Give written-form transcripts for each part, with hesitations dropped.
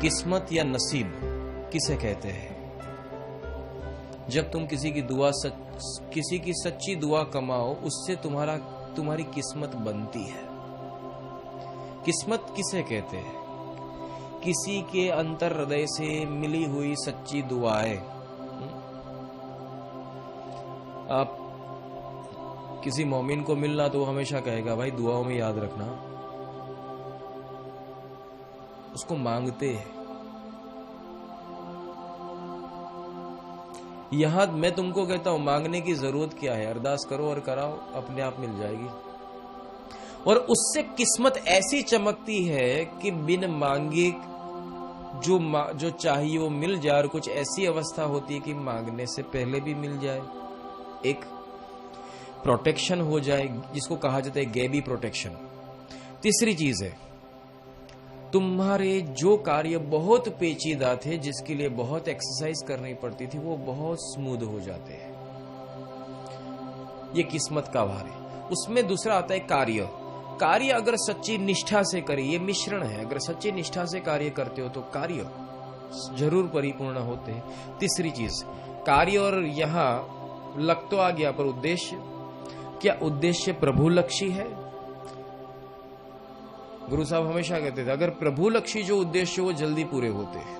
किस्मत या नसीब किसे कहते हैं? जब तुम किसी की सच्ची दुआ कमाओ, उससे तुम्हारी किस्मत बनती है। किस्मत किसे कहते हैं? किसी के अंतर हृदय से मिली हुई सच्ची दुआएं। आप किसी मोमिन को मिलना तो हमेशा कहेगा भाई दुआओं में याद रखना, उसको मांगते हैं। यहां मैं तुमको कहता हूं मांगने की जरूरत क्या है, अरदास करो और कराओ, अपने आप मिल जाएगी। और उससे किस्मत ऐसी चमकती है कि बिन मांगे जो चाहिए वो मिल जाए। और कुछ ऐसी अवस्था होती है कि मांगने से पहले भी मिल जाए, एक प्रोटेक्शन हो जाए, जिसको कहा जाता है गैबी प्रोटेक्शन। तीसरी चीज है, तुम्हारे जो कार्य बहुत पेचीदा थे, जिसके लिए बहुत एक्सरसाइज करनी पड़ती थी, वो बहुत स्मूथ हो जाते हैं। ये किस्मत का भार है। उसमें दूसरा आता है कार्य अगर सच्ची निष्ठा से करे, ये मिश्रण है। अगर सच्ची निष्ठा से कार्य करते हो तो कार्य जरूर परिपूर्ण होते हैं। तीसरी चीज कार्य, और यहां लग तो आ गया, पर उद्देश्य, क्या उद्देश्य प्रभुलक्षी है? गुरु साहब हमेशा कहते थे अगर प्रभुलक्षी जो उद्देश्य वो जल्दी पूरे होते हैं,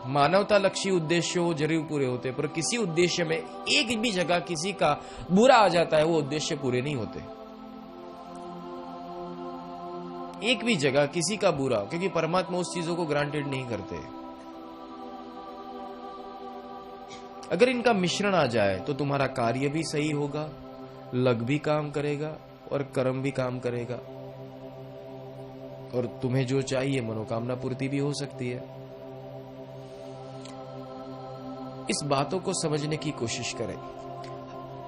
मानवता लक्षी उद्देश्य वो जरूर पूरे होते, पर किसी उद्देश्य में एक भी जगह किसी का बुरा आ जाता है, वो उद्देश्य पूरे नहीं होते। एक भी जगह किसी का बुरा, क्योंकि परमात्मा उस चीजों को ग्रांटेड नहीं करते। अगर इनका मिश्रण आ जाए तो तुम्हारा कार्य भी सही होगा, लग भी काम करेगा और कर्म भी काम करेगा, और तुम्हें जो चाहिए मनोकामना पूर्ति भी हो सकती है। इस बातों को समझने की कोशिश करें,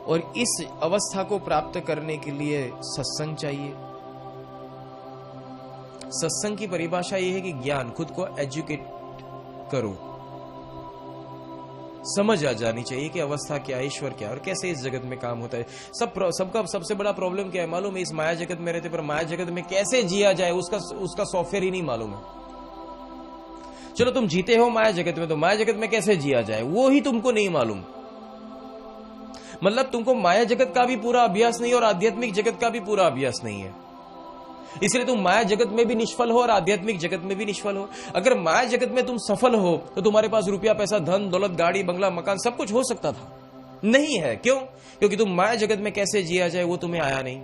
और इस अवस्था को प्राप्त करने के लिए सत्संग चाहिए। सत्संग की परिभाषा यह है कि ज्ञान, खुद को एजुकेट करो, समझ आ जानी चाहिए कि अवस्था क्या है, ईश्वर क्या है, और कैसे इस जगत में काम होता है। सबका सबसे बड़ा प्रॉब्लम क्या है मालूम है? इस माया जगत में रहते, पर माया जगत में कैसे जिया जाए उसका सॉफ्टवेयर ही नहीं मालूम है। चलो तुम जीते हो माया जगत में, तो माया जगत में कैसे जिया जाए वो ही तुमको नहीं मालूम। मतलब तुमको माया जगत का भी पूरा अभ्यास नहीं और आध्यात्मिक जगत का भी पूरा अभ्यास नहीं है, इसलिए तुम माया जगत में भी निष्फल हो और आध्यात्मिक जगत में भी निष्फल हो। अगर माया जगत में तुम सफल हो तो तुम्हारे पास रुपया, पैसा, धन, दौलत, गाड़ी, बंगला, मकान सब कुछ हो सकता था। नहीं है, क्यों? क्योंकि तुम माया जगत में कैसे जिया जाए वो तुम्हें आया नहीं।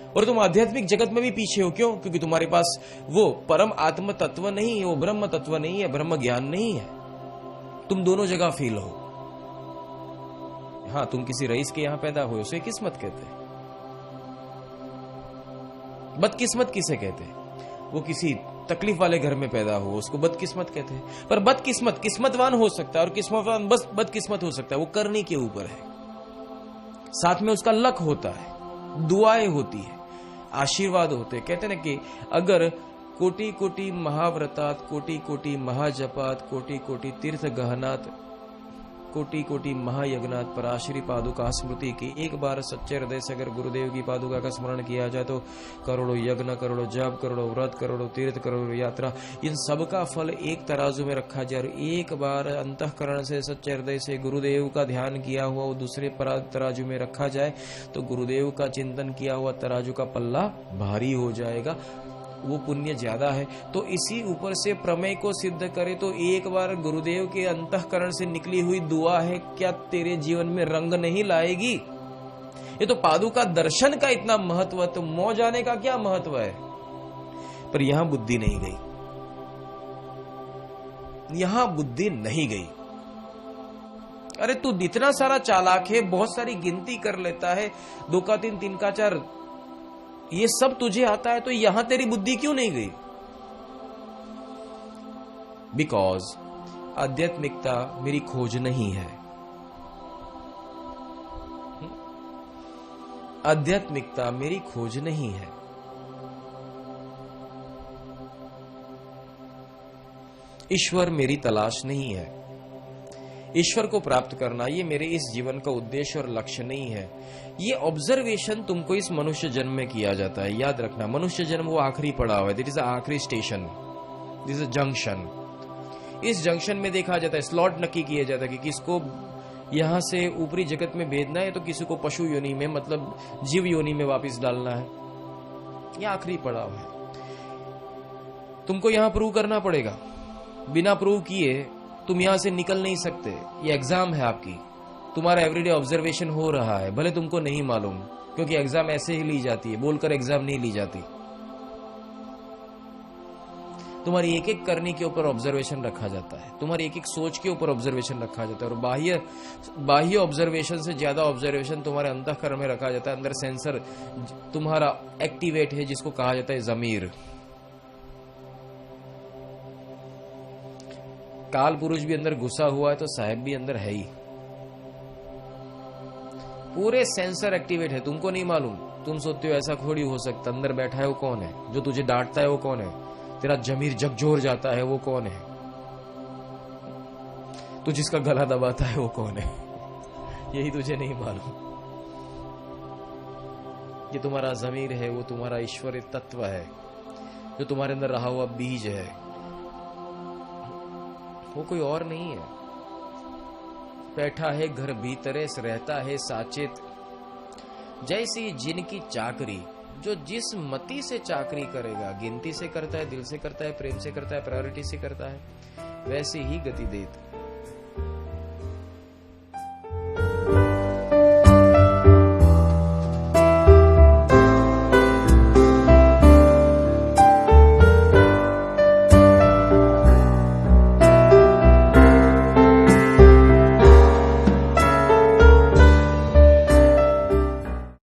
और तुम आध्यात्मिक जगत में भी पीछे हो, क्यों? क्योंकि तुम्हारे पास वो परम आत्म तत्व नहीं है, वो ब्रह्म तत्व नहीं है, ब्रह्म ज्ञान नहीं है। तुम दोनों जगह फेल हो। हाँ, तुम किसी रईस के यहां पैदा हुए, उसे किस्मत कहते हैं। बदकिस्मत किसे कहते हैं? वो किसी तकलीफ वाले घर में पैदा हो, उसको बदकिस्मत कहते हैं। पर बदकिस्मत किस्मतवान हो सकता है, और किस्मतवान बस बदकिस्मत हो सकता है, वो करने के ऊपर है। साथ में उसका लक होता है, दुआएं होती है, आशीर्वाद होते हैं। कहते हैं कि अगर कोटि कोटि महाव्रतात, कोटि कोटि महाजपात, कोटि कोटि तीर्थ गहनात, कोटि कोटि महायज्ञनाथ पराशरी पादुका स्मृति की एक बार सच्चे हृदय से अगर गुरुदेव की पादुका का स्मरण किया जाए तो करोड़ों यज्ञ, करोड़ों जप, करोड़ों व्रत, करोड़ों तीर्थ, करोड़ों यात्रा, इन सब का फल एक तराजू में रखा जाए। और एक बार अंतःकरण से सच्चे हृदय से गुरुदेव का ध्यान किया हुआ वो दूसरे तराजू में रखा जाए तो गुरुदेव का चिंतन किया हुआ तराजू का पल्ला भारी हो जाएगा, वो पुण्य ज्यादा है। तो इसी ऊपर से प्रमेय को सिद्ध करे तो एक बार गुरुदेव के अंतःकरण से निकली हुई दुआ है, क्या तेरे जीवन में रंग नहीं लाएगी? ये तो पादुका दर्शन का इतना महत्व है, तो मौ जाने का क्या महत्व है? पर यहां बुद्धि नहीं गई, यहां बुद्धि नहीं गई। अरे तू इतना सारा चालाक है, बहुत सारी गिनती कर लेता है, 2 का 3, 3 का 4, ये सब तुझे आता है, तो यहां तेरी बुद्धि क्यों नहीं गई? बिकॉज आध्यात्मिकता मेरी खोज नहीं है। आध्यात्मिकता मेरी खोज नहीं है। ईश्वर मेरी तलाश नहीं है। ईश्वर को प्राप्त करना ये मेरे इस जीवन का उद्देश्य और लक्ष्य नहीं है। ये ऑब्जर्वेशन तुमको इस मनुष्य जन्म में किया जाता है। याद रखना, मनुष्य जन्म वो आखिरी पड़ाव है, दैट इज द आखिरी स्टेशन। This is junction. इस जंक्शन में देखा जाता है, स्लॉट नक्की किया जाता है कि किसको यहां से ऊपरी जगत में भेजना है, तो किसी को पशु योनि में मतलब जीव योनि में वापस डालना है। यह आखिरी पड़ाव है। तुमको यहां प्रूव करना पड़ेगा, बिना प्रूव किए तुम यहां से निकल नहीं सकते। ये एग्जाम है आपकी, तुम्हारा एवरीडे ऑब्जर्वेशन हो रहा है, भले तुमको नहीं मालूम, क्योंकि एग्जाम ऐसे ही ली जाती है, बोलकर एग्जाम नहीं ली जाती। तुम्हारी एक एक करने के ऊपर ऑब्जर्वेशन रखा जाता है, तुम्हारी एक एक सोच के ऊपर ऑब्जर्वेशन रखा जाता है, और बाह्य ऑब्जर्वेशन से ज्यादा ऑब्जर्वेशन तुम्हारे अंतःकरण में रखा जाता है। अंदर सेंसर तुम्हारा एक्टिवेट है, जिसको कहा जाता है जमीर। काल पुरुष भी अंदर घुसा हुआ है तो साहेब भी अंदर है ही। पूरे सेंसर एक्टिवेट है, तुमको नहीं मालूम। तुम सोचते हो ऐसा थोड़ी हो सकता, अंदर बैठा है वो कौन है, जो तुझे डांटता है वो कौन है, तेरा जमीर झकझोर जाता है वो कौन है, तू जिसका गला दबाता है वो कौन है, यही तुझे नहीं मालूम। ये तुम्हारा जमीर है, वो तुम्हारा ईश्वरीय तत्व है, जो तुम्हारे अंदर रहा हुआ बीज है, वो कोई और नहीं है। बैठा है घर भीतरे रहता है साचेत, जैसी जिनकी चाकरी, जो जिस मति से चाकरी करेगा, गिनती से करता है, दिल से करता है, प्रेम से करता है, प्रायोरिटी से करता है, वैसे ही गति देत।